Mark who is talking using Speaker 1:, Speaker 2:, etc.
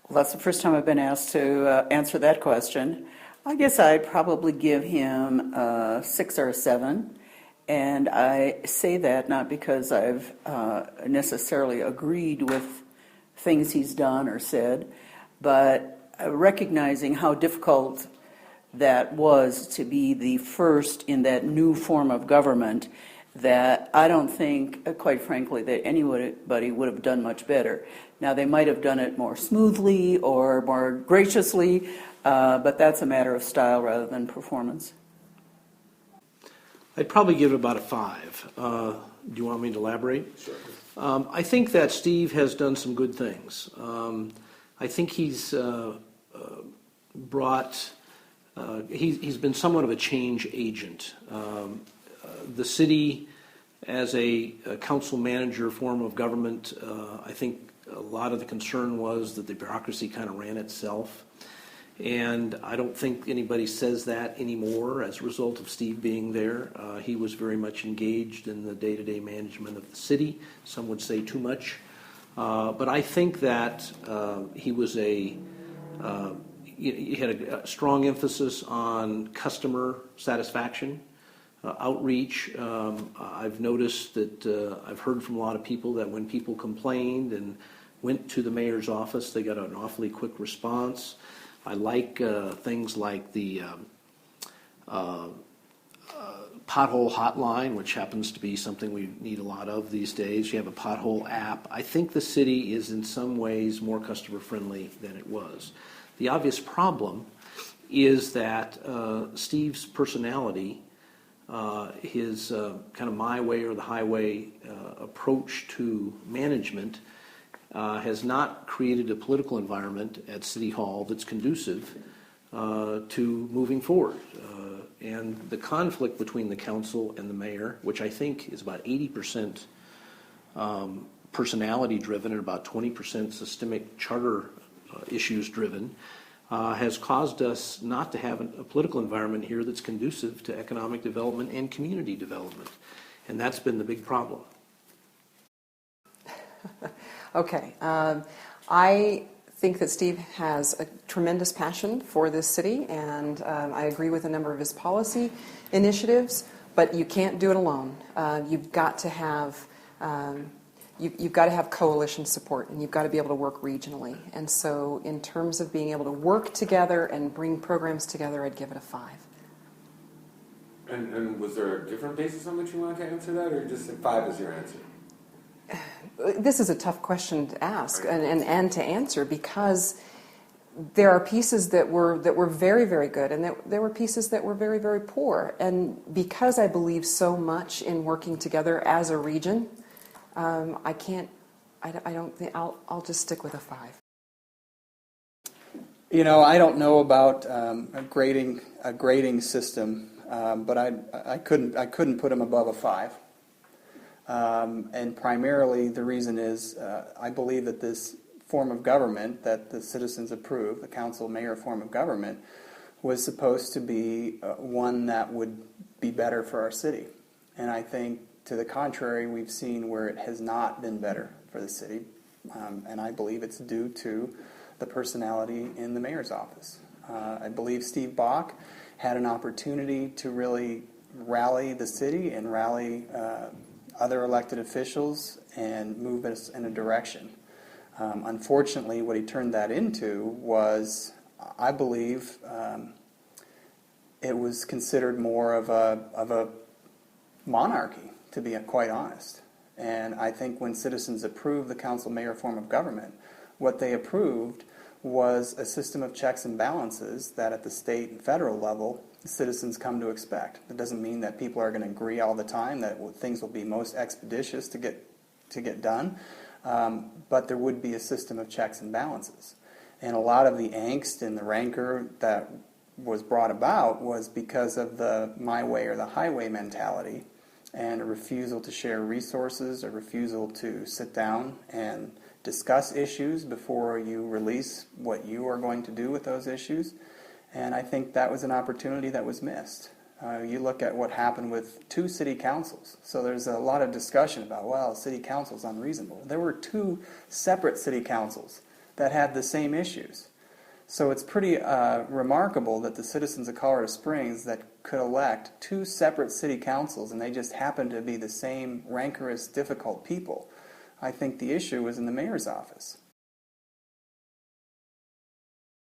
Speaker 1: Well, that's the first time I've been asked to answer that question. I guess I'd probably give him a 6 or a 7. And I say that not because I've necessarily agreed with things he's done or said, but recognizing how difficult that was to be the first in that new form of government, that I don't think, quite frankly, that anybody would have done much better. Now, they might have done it more smoothly or more graciously, but that's a matter of style rather than performance.
Speaker 2: I'd probably give it about a 5. Do you want me to elaborate?
Speaker 3: Sure.
Speaker 2: I think that Steve has done some good things. I think he's brought, he's been somewhat of a change agent. The city, as a council manager form of government, I think a lot of the concern was that the bureaucracy kind of ran itself. And I don't think anybody says that anymore as a result of Steve being there. He was very much engaged in the day-to-day management of the city. Some would say too much. But I think that he was he had a strong emphasis on customer satisfaction, outreach. I've noticed that I've heard from a lot of people that when people complained and went to the mayor's office, they got an awfully quick response. I like things like the pothole hotline, which happens to be something we need a lot of these days. You have a pothole app. I think the city is in some ways more customer friendly than it was. The obvious problem is that Steve's personality, his kind of my way or the highway approach to management has not created a political environment at City Hall that's conducive to moving forward. And the conflict between the council and the mayor, which I think is about 80% personality driven and about 20% systemic charter issues driven, has caused us not to have a political environment here that's conducive to economic development and community development. And that's been the big problem.
Speaker 4: Okay. I think that Steve has a tremendous passion for this city, and I agree with a number of his policy initiatives, but you can't do it alone. You've got to have you've got to have coalition support, and you've got to be able to work regionally. And so in terms of being able to work together and bring programs together, I'd give it a 5.
Speaker 3: And was there a different basis on which you wanted to answer that, or just 5 is your answer?
Speaker 4: This is a tough question to ask and to answer, because there are pieces that were very, very good, and there were pieces that were very, very poor. And because I believe so much in working together as a region, I don't think I'll just stick with a 5.
Speaker 5: You know, I don't know about a grading system, but I couldn't put him above a 5. And primarily the reason is I believe that this form of government that the citizens approved, the council-mayor form of government, was supposed to be one that would be better for our city. And I think, to the contrary, we've seen where it has not been better for the city. And I believe it's due to the personality in the mayor's office. I believe Steve Bach had an opportunity to really rally the city and rally other elected officials and move us in a direction. Unfortunately, what he turned that into was, I believe, it was considered more of a monarchy, to be quite honest. And I think when citizens approved the council-mayor form of government, what they approved was a system of checks and balances that at the state and federal level citizens come to expect. That doesn't mean that people are going to agree all the time, that things will be most expeditious to get done, but there would be a system of checks and balances. And a lot of the angst and the rancor that was brought about was because of the my way or the highway mentality, and a refusal to share resources, a refusal to sit down and discuss issues before you release what you are going to do with those issues. And I think that was an opportunity that was missed. You look at what happened with 2 city councils. So there's a lot of discussion about, well, city council's unreasonable. There were 2 separate city councils that had the same issues. So it's pretty remarkable that the citizens of Colorado Springs that could elect two separate city councils and they just happen to be the same rancorous, difficult people. I think the issue was in the mayor's office.